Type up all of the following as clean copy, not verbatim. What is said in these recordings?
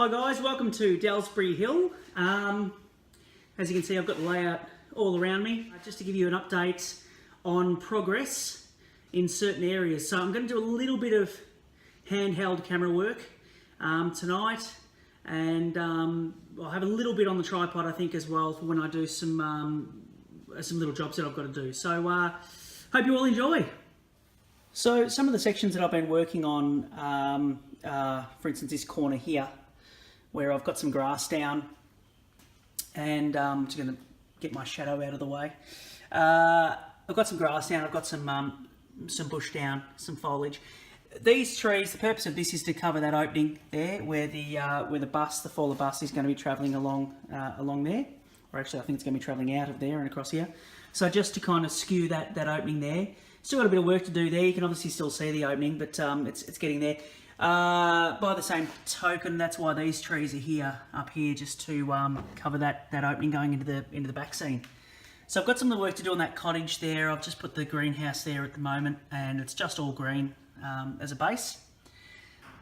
Hi guys, welcome to Delsbury Hill. As you can see, I've got the layout all around me. Just to give you an update on progress in certain areas. So I'm going to do a little bit of handheld camera work tonight, and I'll have a little bit on the tripod, I think, as well for when I do some little jobs that I've got to do. So hope you all enjoy. So some of the sections that I've been working on, for instance, this corner here, where I've got some grass down, and I'm just going to get my shadow out of the way. I've got some grass down, I've got some bush down, some foliage. These trees, the purpose of this is to cover that opening there where the bus, the Fowler bus, is going to be travelling along there. Or actually, I think it's going to be travelling out of there and across here. So just to kind of skew that opening there. Still got a bit of work to do there. You can obviously still see the opening, but it's getting there. By the same token, that's why these trees are here, up here, just to cover that opening going into the back scene. So I've got some of the work to do on that cottage there. I've just put the greenhouse there at the moment, and it's just all green as a base.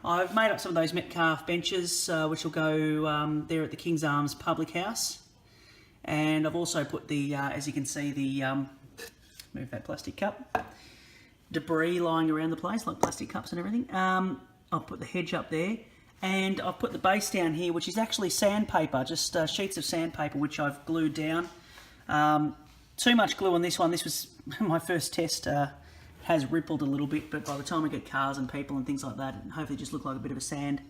I've made up some of those Metcalf benches, which will go there at the King's Arms Public House. And I've also put the, as you can see, the, move that plastic cup, debris lying around the place, like plastic cups and everything. I'll put the hedge up there, and I've put the base down here, which is actually sandpaper, just sheets of sandpaper, which I've glued down. Too much glue on this one. This was my first test. Has rippled a little bit, but by the time I get cars and people and things like that, it hopefully just look like a bit of a sand,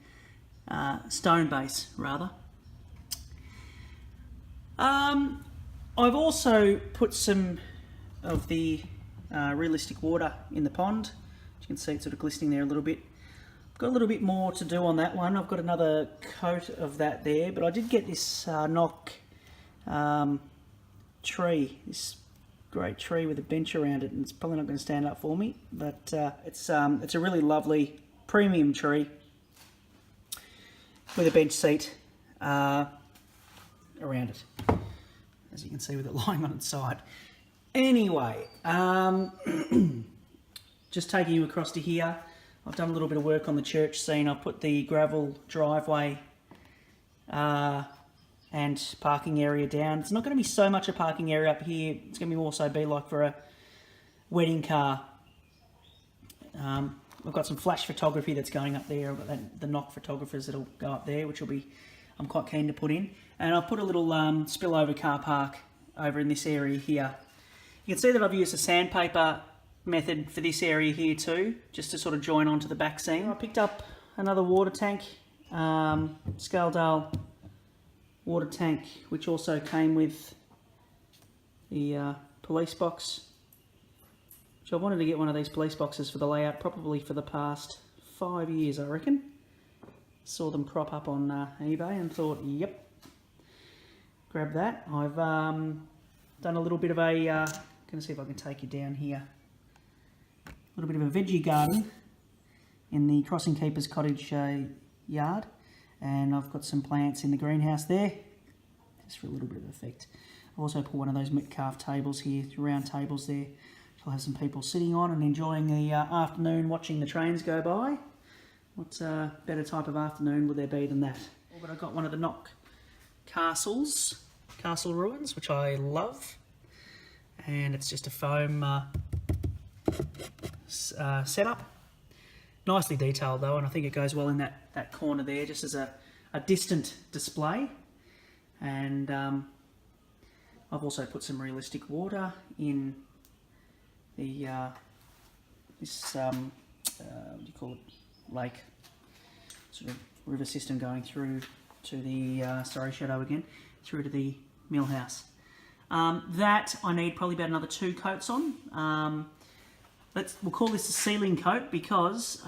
stone base rather. I've also put some of the realistic water in the pond. As you can see, it's sort of glistening there a little bit. I've got a little bit more to do on that one. I've got another coat of that there, but I did get this knock tree, this great tree with a bench around it, and it's probably not going to stand up for me, but it's a really lovely premium tree with a bench seat around it, as you can see with it lying on its side. Anyway, just taking you across to here, I've done a little bit of work on the church scene. I've put the gravel driveway and parking area down. It's not going to be so much a parking area up here. It's going to also be like for a wedding car. I've got some flash photography that's going up there. I've got the knock photographers that'll go up there, which I'm quite keen to put in. And I've put a little spillover car park over in this area here. You can see that I've used a sandpaper method for this area here too, just to sort of join onto the back scene. I picked up another water tank, Scaledale water tank, which also came with the police box. Which I wanted to get one of these police boxes for the layout probably for the past 5 years, I reckon. Saw them crop up on eBay and thought, yep, grab that. I've done a little bit of a, going to see if I can take you down here. A little bit of a veggie garden in the Crossing Keeper's cottage yard, and I've got some plants in the greenhouse there, just for a little bit of effect. I've also put one of those Metcalf tables here, round tables there, which I'll have some people sitting on and enjoying the afternoon watching the trains go by. What better type of afternoon would there be than that? But I've got one of the Knock castle ruins, which I love, and it's just a foam setup. Nicely detailed though, and I think it goes well in that corner there, just as a distant display. And I've also put some realistic water in the this what do you call it, lake, sort of river system going through to the sorry, shadow again, through to the mill house. That I need probably about another 2 coats on. We'll call this a ceiling coat because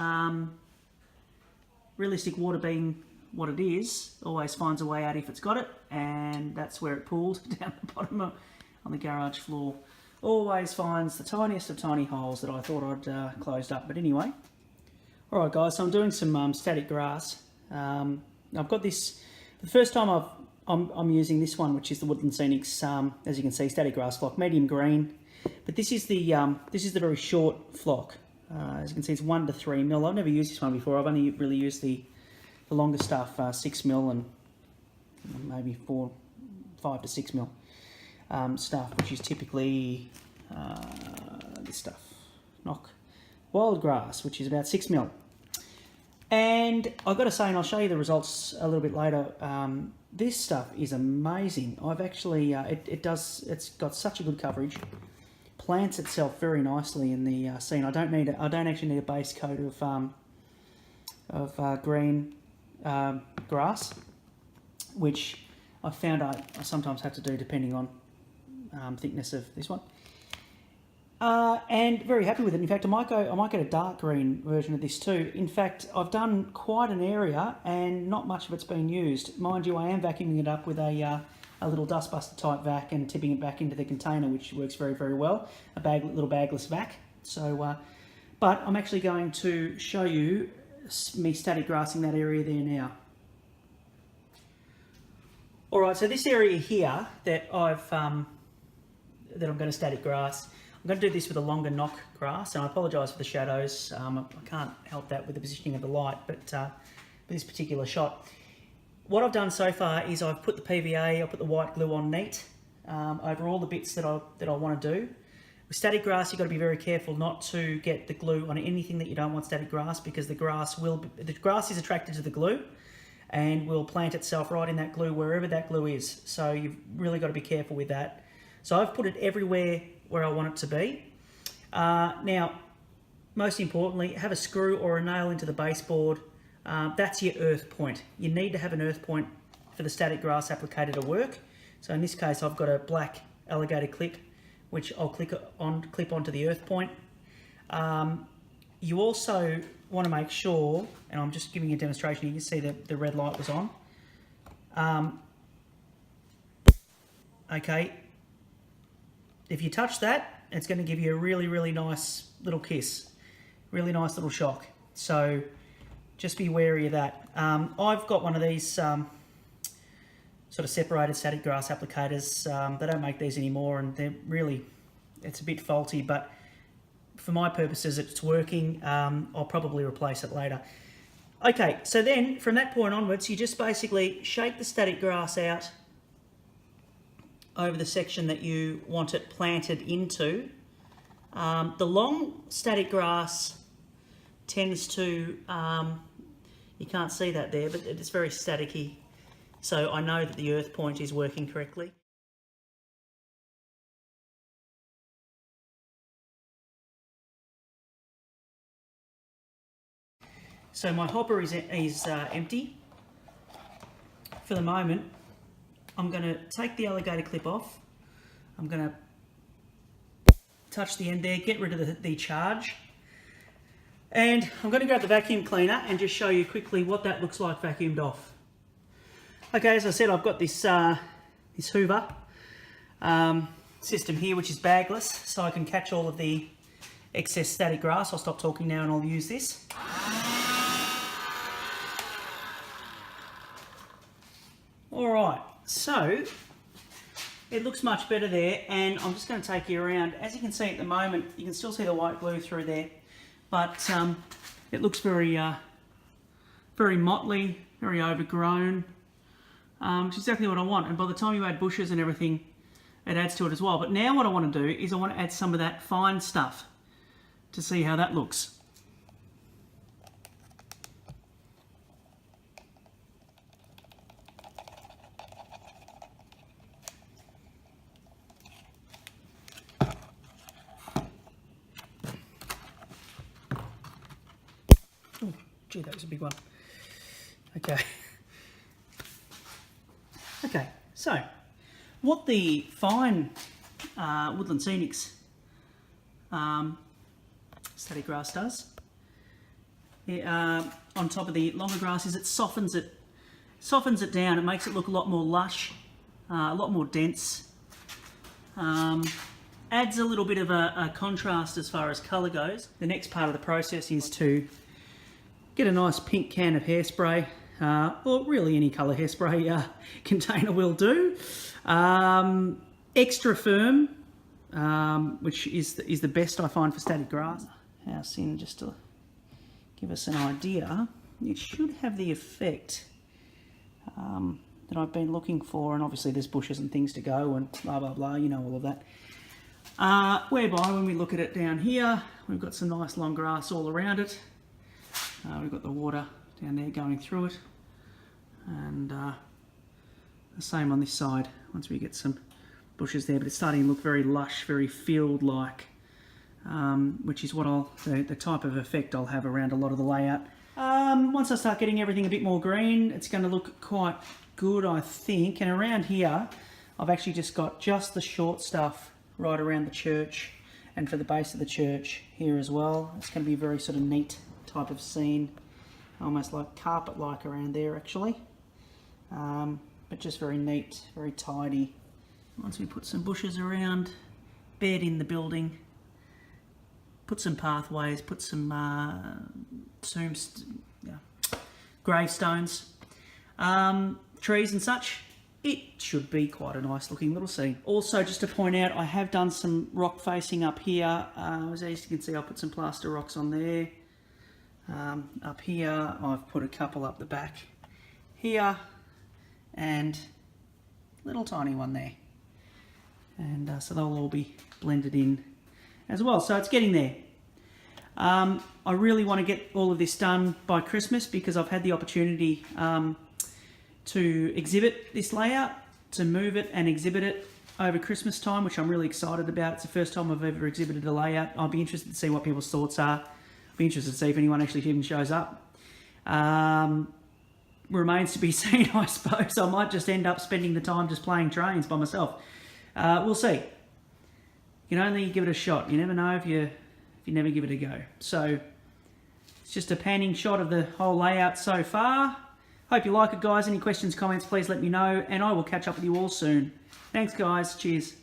realistic water, being what it is, always finds a way out if it's got it, and that's where it pooled down the bottom on the garage floor. Always finds the tiniest of tiny holes that I thought I'd closed up, but anyway. Alright guys, so I'm doing some static grass. I've got this, the first time I'm using this one, which is the Woodland Scenics, as you can see, static grass flock, medium green. But this is the very short flock. As you can see, it's 1 to 3 mil. I've never used this one before. I've only really used the the longer stuff, 6mm and maybe 5 to 6mm stuff, which is typically this stuff, knock wild grass, which is about 6mm. And I've got to say, and I'll show you the results a little bit later, this stuff is amazing. I've actually, it's got such a good coverage, plants itself very nicely in the scene. I don't actually need a base coat of green grass, which I found I sometimes have to do depending on thickness of this one. And very happy with it. In fact, I might get a dark green version of this too. In fact, I've done quite an area and not much of it's been used. Mind you, I am vacuuming it up with a little dustbuster type vac and tipping it back into the container, which works very, very well. A little bagless vac. So, but I'm actually going to show you me static grassing that area there now. All right, so this area here that I'm going to static grass, I'm going to do this with a longer knock grass, and I apologise for the shadows. I can't help that with the positioning of the light, but for this particular shot, what I've done so far is I've put the PVA, I've put the white glue on neat over all the bits that I want to do. With static grass, you've got to be very careful not to get the glue on anything that you don't want static grass, because the grass is attracted to the glue and will plant itself right in that glue wherever that glue is. So you've really got to be careful with that. So I've put it everywhere where I want it to be. Now, most importantly, have a screw or a nail into the baseboard. That's your earth point. You need to have an earth point for the static grass applicator to work. So in this case, I've got a black alligator clip, which I'll clip onto the earth point. You also want to make sure, and I'm just giving you a demonstration, you can see that the red light was on. Okay, if you touch that, it's going to give you a really, really nice little kiss, really nice little shock. So just be wary of that. I've got one of these sort of separated static grass applicators. They don't make these anymore, and they're really, it's a bit faulty, but for my purposes, it's working. I'll probably replace it later. Okay, so then from that point onwards, you just basically shake the static grass out over the section that you want it planted into. The long static grass tends to, you can't see that there, but it's very staticky. So I know that the earth point is working correctly. So my hopper is empty for the moment. I'm going to take the alligator clip off. I'm going to touch the end there, get rid of the charge. And I'm going to grab the vacuum cleaner and just show you quickly what that looks like vacuumed off. Okay, as I said, I've got this, this Hoover system here, which is bagless, so I can catch all of the excess static grass. I'll stop talking now and I'll use this. All right, so it looks much better there, and I'm just going to take you around. As you can see at the moment, you can still see the white glue through there, but it looks very, very motley, very overgrown, which is exactly what I want. And by the time you add bushes and everything, it adds to it as well. But now what I want to do is I want to add some of that fine stuff to see how that looks. Oh, gee, that was a big one. Okay. Okay, so what the fine Woodland Scenics static grass does on top of the longer grass is it softens it down. It makes it look a lot more lush, a lot more dense. Adds a little bit of a contrast as far as colour goes. The next part of the process is to get a nice pink can of hairspray, or really any colour hairspray container will do. Extra firm, which is the best I find for static grass. House in, just to give us an idea. it should have the effect that I've been looking for. And obviously there's bushes and things to go and blah, blah, blah, you know, all of that. Whereby when we look at it down here, we've got some nice long grass all around it. We've got the water down there going through it. And the same on this side, once we get some bushes there, but it's starting to look very lush, very field-like, which is what the type of effect I'll have around a lot of the layout. Once I start getting everything a bit more green, it's going to look quite good, I think. And around here, I've actually just got just the short stuff right around the church and for the base of the church here as well. It's going to be a very sort of neat type of scene, almost like carpet-like around there actually, but just very neat, very tidy. Once we put some bushes around, bed in the building, put some pathways, put some gravestones, trees and such, it should be quite a nice looking little scene. Also, just to point out, I have done some rock facing up here. As you can see, I'll put some plaster rocks on there. Up here, I've put a couple up the back here, and a little tiny one there. And so they'll all be blended in as well. So it's getting there. I really want to get all of this done by Christmas because I've had the opportunity to exhibit this layout, to move it and exhibit it over Christmas time, which I'm really excited about. It's the first time I've ever exhibited a layout. I'll be interested to see what people's thoughts are. Be interested to see if anyone actually even shows up. Remains to be seen, I suppose. I might just end up spending the time just playing trains by myself. We'll see. You can only give it a shot. You never know if you never give it a go. So it's just a panning shot of the whole layout so far. Hope you like it, guys. Any questions, comments, please let me know, and I will catch up with you all soon. Thanks, guys. Cheers.